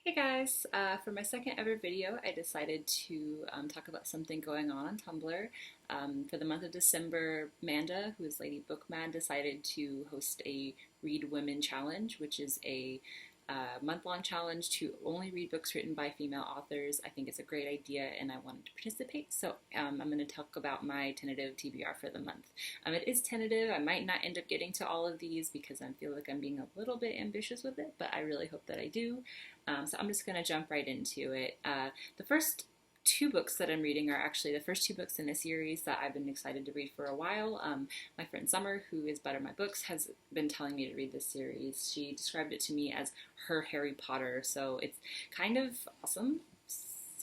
Hey guys, for my second ever video, I decided to talk about something going on Tumblr. For the month of December, Manda, who is Lady Book Mad, decided to host a Read Women challenge, which is a month-long challenge to only read books written by female authors. I think it's a great idea and I wanted to participate, so I'm going to talk about my tentative TBR for the month. It is tentative. I might not end up getting to all of these because I feel like I'm being a little bit ambitious with it, but I really hope that I do. So I'm just going to jump right into it. The first two books that I'm reading are actually the first two books in a series that I've been excited to read for a while. My friend Summer, who is Butter My Books, has been telling me to read this series. She described it to me as her Harry Potter, so it's kind of awesome,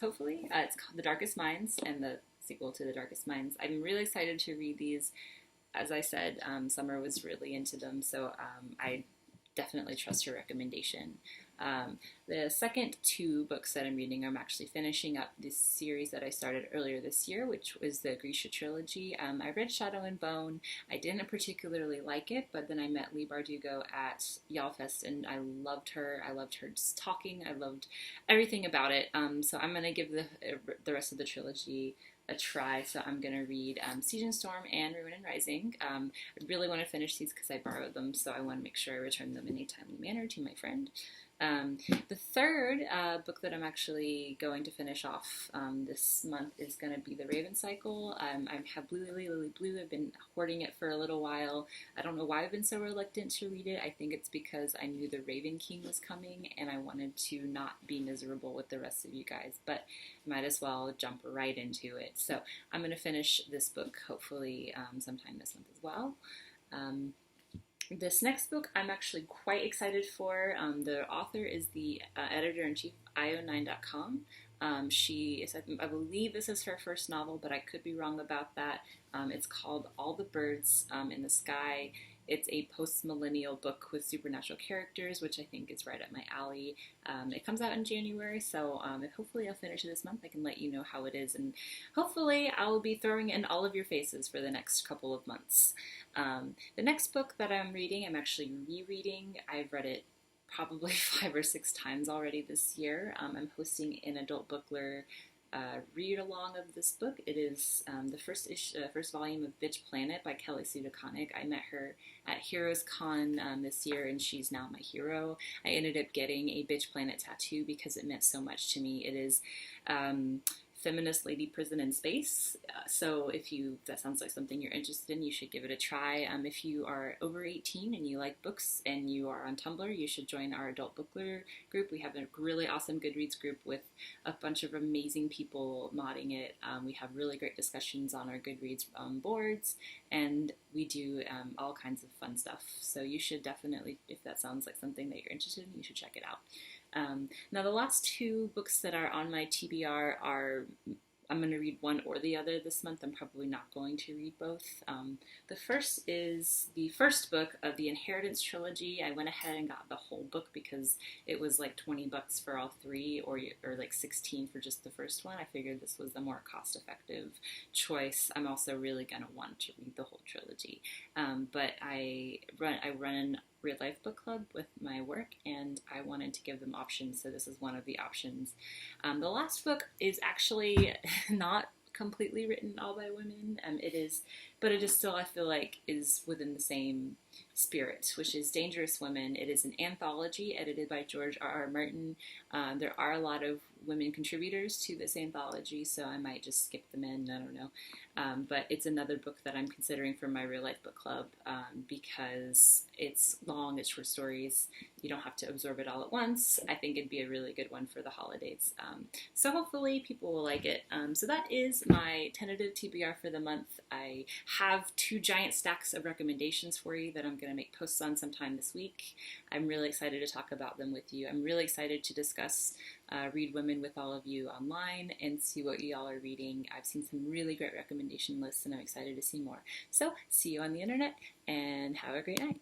hopefully. It's called The Darkest Minds, and the sequel to The Darkest Minds. I'm really excited to read these. As I said, Summer was really into them, so I definitely trust her recommendation. The second two books that I'm reading, I'm actually finishing up this series that I started earlier this year, which was the Grisha Trilogy. I read Shadow and Bone. I didn't particularly like it, but then I met Leigh Bardugo at YALLFest, and I loved her. I loved her just talking. I loved everything about it. So I'm going to give the rest of the trilogy a try. So I'm going to read Siege and Storm and Ruin and Rising. I really want to finish these because I borrowed them, so I want to make sure I return them in a timely manner to my friend. The third book that I'm actually going to finish off this month is going to be The Raven Cycle. I have Blue Lily, Lily Blue. I've been hoarding it for a little while. I don't know why I've been so reluctant to read it. I think it's because I knew the Raven King was coming and I wanted to not be miserable with the rest of you guys, but might as well jump right into it. So I'm going to finish this book hopefully sometime this month as well. This next book I'm actually quite excited for. The author is the editor-in-chief io9.com. She is, I believe this is her first novel, but I could be wrong about that. It's called All the Birds in the Sky. It's a post-millennial book with supernatural characters, which I think is right up my alley. It comes out in January, so hopefully I'll finish it this month. I can let you know how it is, and hopefully I will be throwing in all of your faces for the next couple of months. The next book that I'm reading, I'm actually rereading. I've read it probably 5 or 6 times already this year. I'm hosting an adult bookler read-along of this book. It is the first volume of Bitch Planet by Kelly Sue Deconnick. I met her at Heroes Con this year, and she's now my hero. I ended up getting a Bitch Planet tattoo because it meant so much to me. It is feminist lady prison in space. So if that sounds like something you're interested in, you should give it a try. If you are over 18 and you like books and you are on Tumblr, you should join our adult bookler group. We have a really awesome Goodreads group with a bunch of amazing people modding it. We have really great discussions on our Goodreads boards, and we do all kinds of fun stuff. So you should definitely, if that sounds like something that you're interested in, you should check it out. Now the last two books that are on my TBR are, I'm going to read one or the other this month. I'm probably not going to read both. The first is the first book of the Inheritance Trilogy. I went ahead and got the whole book because it was like $20 for all three, or like 16 for just the first one. I figured this was the more cost-effective choice. I'm also really going to want to read the whole trilogy. But I run Real Life Book Club with my work, and I wanted to give them options, so this is one of the options. The last book is actually not completely written all by women. But it is still, I feel like, is within the same spirit, which is Dangerous Women. It is an anthology edited by George R.R. Martin. There are a lot of women contributors to this anthology, so I might just skip them in, I don't know. But it's another book that I'm considering for my Real Life Book Club because it's long, it's short stories. You don't have to absorb it all at once. I think it'd be a really good one for the holidays. So hopefully people will like it. So that is my tentative TBR for the month. I have 2 giant stacks of recommendations for you that I'm going to make posts on sometime this week. I'm really excited to talk about them with you. I'm really excited to discuss Read Women with all of you online and see what y'all are reading. I've seen some really great recommendation lists and I'm excited to see more. So see you on the internet and have a great night.